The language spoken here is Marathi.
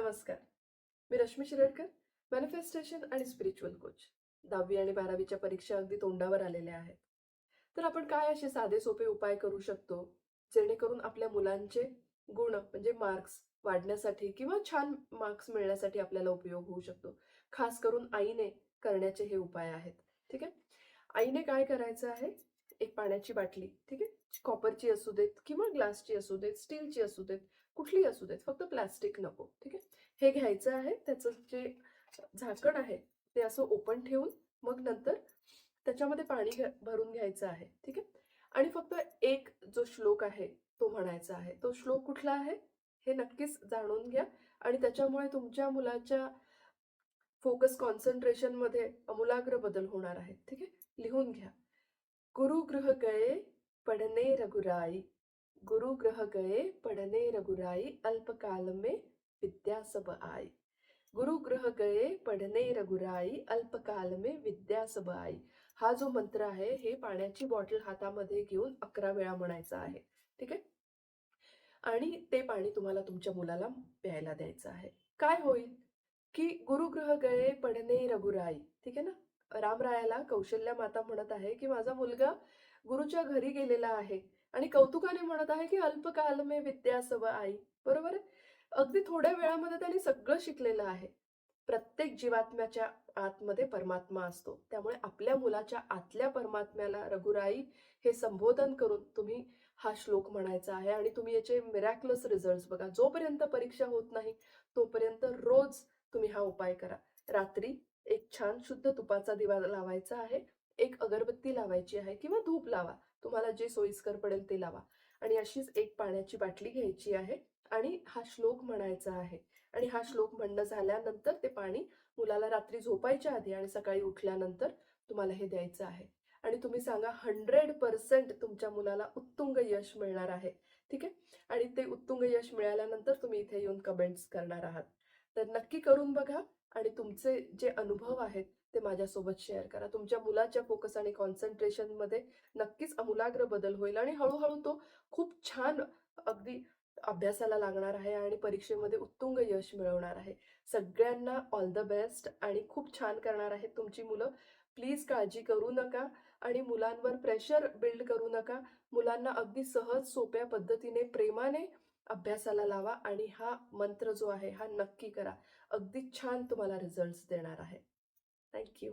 नमस्कार. मी रश्मी शिरडकर, मॅनिफेस्टेशन आणि स्पिरिच्युअल कोच. 10वी आणि 12वीच्या परीक्षा अगदी तोंडावर आलेल्या आहेत. तर आपण काय असे साधे सोपे उपाय करू शकतो, जेणेकरून आपल्या मुलांचे गुण म्हणजे मार्क्स वाढण्यासाठी किंवा छान मार्क्स मिळण्यासाठी आपल्याला उपयोग होऊ शकतो. खास करून आईने करण्याचे हे उपाय आहेत. ठीक आहे? आईने काय करायचं आहे, एक पाण्याची बाटली, ठीक आहे? कॉपरची असू देत किंवा ग्लासची असू देत, स्टीलची असू देत, कुठलीही असू देत, फक्त प्लास्टिक नको. ठीक आहे? हे घ्यायचं आहे. त्याचं जे झाकण आहे ते असं ओपन ठेवून मग नंतर त्याच्यामध्ये पाणी भरून घ्यायचं आहे. ठीक आहे? आणि फक्त एक जो श्लोक आहे तो म्हणायचा आहे. तो श्लोक कुठला आहे हे नक्कीच जाणून घ्या आणि त्याच्यामुळे तुमच्या मुलाच्या फोकस कॉन्सन्ट्रेशनमध्ये आमूलाग्र बदल होणार आहेत. ठीक आहे? लिहून घ्या. गुरु गृह गए पढ़ने रघुराई, गुरु ग्रह गए पढ़ने रघुराई, अल्पकाल में विद्या सब आई. गुरु ग्रह गए पढ़ने रघुराई, अल्पकाल में विद्या सब आई. हा जो मंत्र आहे हे पाण्याची बॉटल हातामध्ये घेऊन 11 वेळा म्हणायचा आहे. ठीक आहे? आणि ते पाणी तुम्हाला तुमच्या मुलाला प्यायला द्यायचं आहे. काय होईल की गुरुग्रह गए पढ़ने रघुराई. ठीक आहे ना? रामरायाला कौशल्या माता म्हणत आहे की माझा मुलगा गुरुच्या घरी गेलेला आहे आणि कौतुकाने म्हणत आहे की अल्पकाल में विद्या सब आई. बरोबर आहे? अगदी थोड्या वेळामध्ये त्यांनी सगळं शिकलेलं आहे. प्रत्येक जीवात्म्याच्या आतमध्ये परमात्मा असतो. त्यामुळे आपल्या मुलाच्या आतल्या परमात्म्याला रघुराई हे संबोधन करून तुम्ही हा श्लोक म्हणायचा आहे आणि तुम्ही याचे मिरॅक्युलस रिझल्ट्स बघा. जोपर्यंत परीक्षा होत नाही तोपर्यंत रोज तुम्ही हा उपाय करा. रात्री एक छान शुद्ध तुपाचा दिवा लावायचा आहे. एक अगरबत्ती लावायची आहे किंवा धूप लावा. तुम्हाला जे सोयीस्कर पडेल ते लावा. आणि अशीच एक पाण्याची बाटली घ्यायची आहे आणि हा श्लोक म्हणायचा आहे. आणि हा श्लोक म्हणणं झाल्यानंतर ते पाणी मुलाला रात्री झोपायच्या आधी आणि सकाळी उठल्यानंतर तुम्हाला हे द्यायचं आहे. आणि तुम्ही सांगा 100% तुमच्या मुलाला उत्तुंग यश मिळणार आहे. ठीक आहे? आणि ते उत्तुंग यश मिळाल्यानंतर तुम्ही इथे येऊन कमेंट्स करणार आहात. तर नक्की करून बघा आणि तुमचे जे अनुभव आहेत ते माझ्यासोबत शेअर करा. तुमच्या मुलाच्या फोकस आणि कॉन्सन्ट्रेशनमध्ये नक्कीच आमूलाग्र बदल होईल आणि हळूहळू तो खूप छान अगदी अभ्यासाला लागणार आहे आणि परीक्षेमध्ये उत्तुंग यश मिळवणार आहे. सगळ्यांना ऑल द बेस्ट आणि खूप छान करणार आहेत तुमची मुलं. प्लीज काळजी करू नका आणि मुलांवर प्रेशर बिल्ड करू नका. मुलांना अगदी सहज सोप्या पद्धतीने प्रेमाने अभ्यासाला लावा आणि हा मंत्र जो आहे हा नक्की करा. अगदी छान तुम्हाला रिझल्ट्स देणार आहे. Thank you.